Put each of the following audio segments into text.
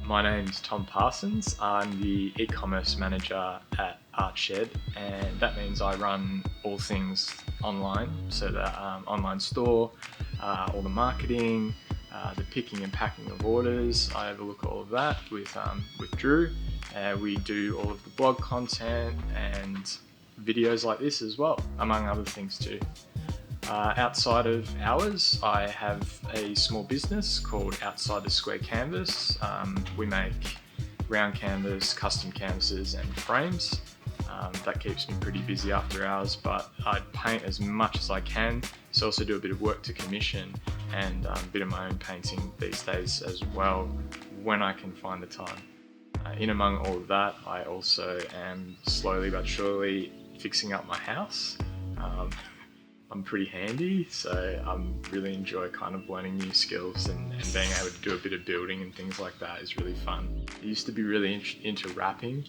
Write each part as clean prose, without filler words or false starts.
My name's Tom Parsons. I'm the Ecommerce Manager at Artshed, and that means I run all things online. So the online store, all the marketing, the picking and packing of orders. I overlook all of that with Drew. We do all of the blog content and videos like this as well, among other things too. Outside of hours, I have a small business called Outside the Square Canvas. We make round canvas, custom canvases and frames. That keeps me pretty busy after hours, but I paint as much as I can. So I also do a bit of work to commission and a bit of my own painting these days as well, when I can find the time. In among all of that, I also am slowly but surely fixing up my house. I'm pretty handy, so I really enjoy kind of learning new skills and being able to do a bit of building and things like that is really fun. I used to be really into rapping.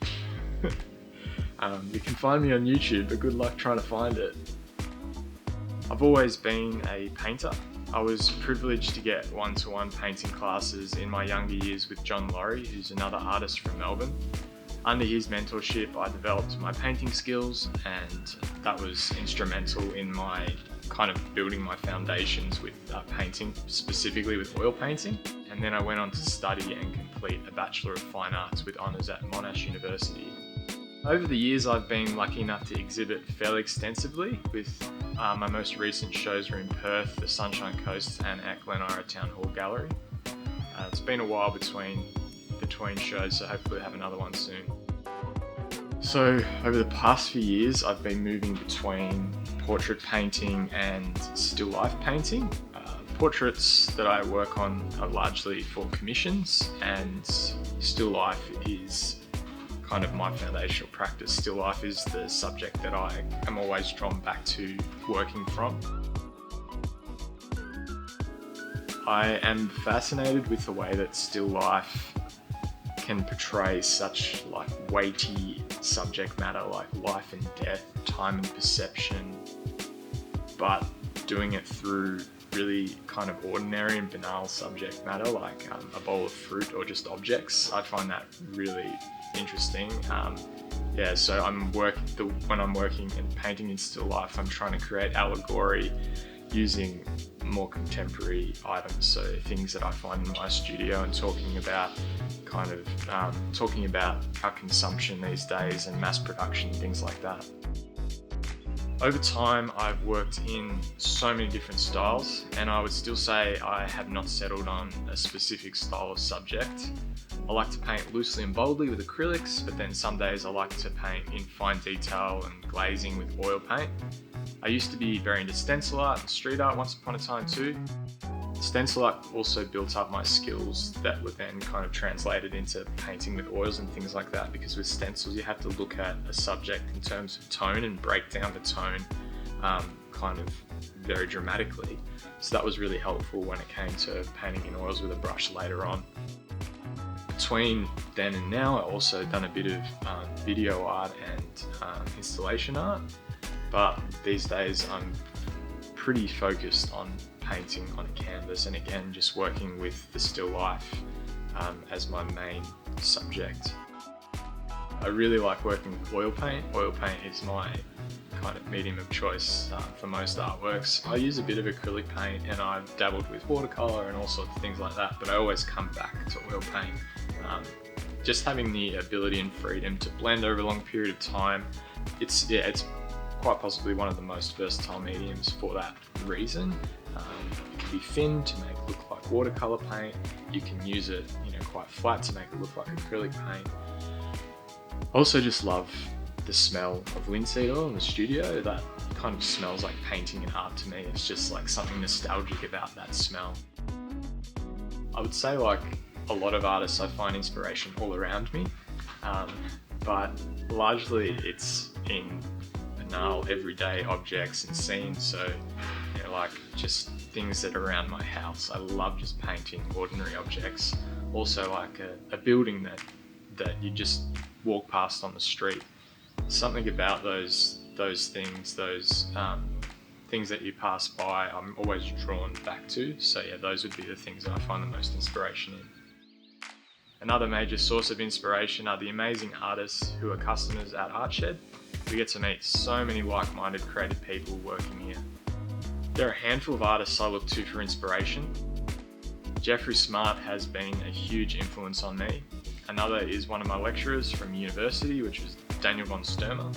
You can find me on YouTube, but good luck trying to find it. I've always been a painter. I was privileged to get one-to-one painting classes in my younger years with John Laurie, who's another artist from Melbourne. Under his mentorship, I developed my painting skills, and that was instrumental in my kind of building my foundations with painting, specifically with oil painting. And then I went on to study and complete a Bachelor of Fine Arts with honours at Monash University. Over the years, I've been lucky enough to exhibit fairly extensively, with my most recent shows are in Perth, the Sunshine Coast, and at Glenira Town Hall Gallery. It's been a while between shows, so hopefully we'll have another one soon. So over the past few years, I've been moving between portrait painting and still life painting. Portraits that I work on are largely for commissions, and still life is kind of my foundational practice. Still life is the subject that I am always drawn back to working from. I am fascinated with the way that still life can portray such like weighty subject matter like life and death, time and perception, but doing it through really kind of ordinary and banal subject matter like a bowl of fruit or just objects. I find that really interesting. So when I'm working and painting in still life, I'm trying to create allegory using more contemporary items, so things that I find in my studio, and talking about our consumption these days and mass production, things like that. Over time, I've worked in so many different styles, and I would still say I have not settled on a specific style or subject. I like to paint loosely and boldly with acrylics, but then some days I like to paint in fine detail and glazing with oil paint. I used to be very into stencil art and street art once upon a time too. Stencil art also built up my skills that were then kind of translated into painting with oils and things like that, because with stencils you have to look at a subject in terms of tone and break down the tone kind of very dramatically. So that was really helpful when it came to painting in oils with a brush later on. Between then and now, I've also done a bit of video art and installation art, but these days I'm pretty focused on painting on a canvas, and again just working with the still life as my main subject. I really like working with oil paint. Oil paint is my kind of medium of choice for most artworks. I use a bit of acrylic paint, and I've dabbled with watercolor and all sorts of things like that, but I always come back to oil paint. Just having the ability and freedom to blend over a long period of time, it's quite possibly one of the most versatile mediums for that reason. It can be thin to make it look like watercolor paint. You can use it, quite flat to make it look like acrylic paint. I also just love the smell of linseed oil in the studio. That kind of smells like painting and art to me. It's just like something nostalgic about that smell. I would say, like a lot of artists, I find inspiration all around me, but largely it's in banal everyday objects and scenes. So like just things that are around my house. I love just painting ordinary objects. Also like a building that you just walk past on the street. Something about those things, things that you pass by, I'm always drawn back to. So yeah, those would be the things that I find the most inspiration in. Another major source of inspiration are the amazing artists who are customers at Artshed. We get to meet so many like-minded creative people working here. There are a handful of artists I look to for inspiration. Jeffrey Smart has been a huge influence on me. Another is one of my lecturers from university, which was Daniel von Sturmer,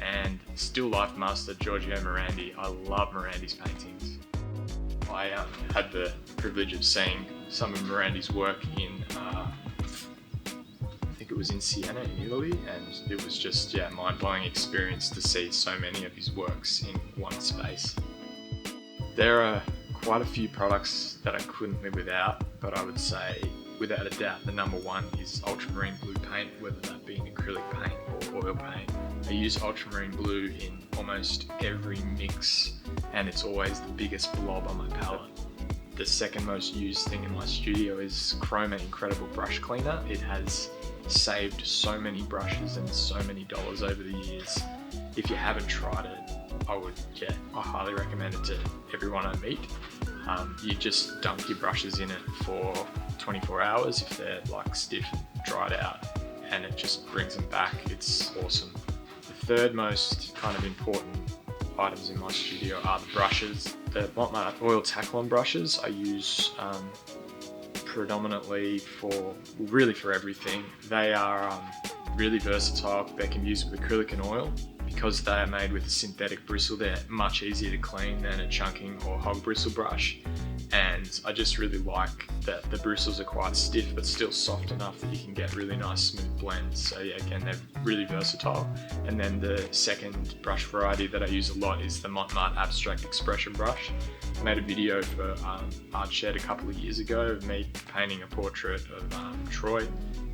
and still life master Giorgio Morandi. I love Morandi's paintings. I had the privilege of seeing some of Morandi's work in, I think it was in Siena in Italy, and it was just mind-blowing experience to see so many of his works in one space. There are quite a few products that I couldn't live without, but I would say without a doubt the number one is ultramarine blue paint, whether that be an acrylic paint or oil paint. I use ultramarine blue in almost every mix, and it's always the biggest blob on my palette. The second most used thing in my studio is Chroma Incredible Brush Cleaner. It has saved so many brushes and so many dollars over the years. If you haven't tried it, I highly recommend it to everyone I meet. You just dunk your brushes in it for 24 hours if they're like stiff and dried out, and it just brings them back. It's awesome. The third most kind of important items in my studio are the brushes. The Montmartre oil Taklon brushes I use predominantly for everything. They are really versatile. They can be used with acrylic and oil. Because they are made with a synthetic bristle, they're much easier to clean than a chunking or hog bristle brush. And I just really like that the bristles are quite stiff but still soft enough that you can get really nice smooth blends. So yeah, again, they're really versatile. And then the second brush variety that I use a lot is the Montmartre Abstract Expression brush. I made a video for Artshed a couple of years ago of me painting a portrait of Troy,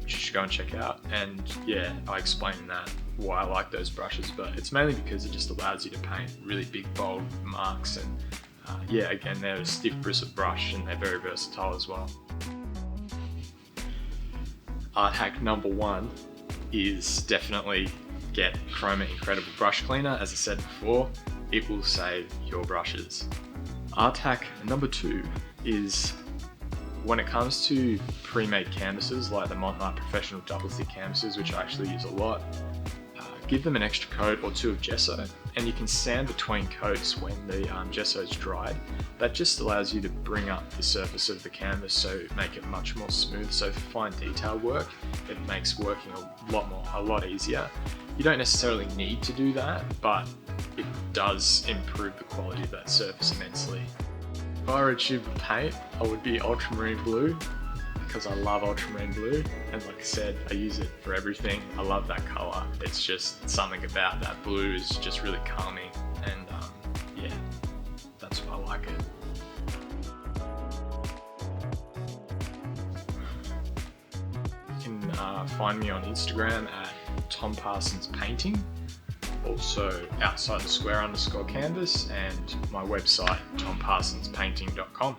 which you should go and check out. And yeah, I explain in that why I like those brushes, but it's mainly because it just allows you to paint really big bold marks, and again, they're a stiff bristled brush and they're very versatile as well. Art hack number one is definitely get Chroma Incredible Brush Cleaner. As I said before, it will save your brushes. Art hack number two is when it comes to pre-made canvases like the Montmartre Professional Double Thick canvases, which I actually use a lot, give them an extra coat or two of gesso, and you can sand between coats when the gesso is dried. That just allows you to bring up the surface of the canvas, so make it much more smooth. So for fine detail work, it makes working a lot easier. You don't necessarily need to do that, but it does improve the quality of that surface immensely. If I were a tube of paint, I would be ultramarine blue, because I love ultramarine blue, and like I said, I use it for everything. I love that color. It's just something about that blue is just really calming, and yeah, that's why I like it. You can find me on Instagram at Tom Parsons Painting, also outside the square _ canvas, and my website tomparsonspainting.com.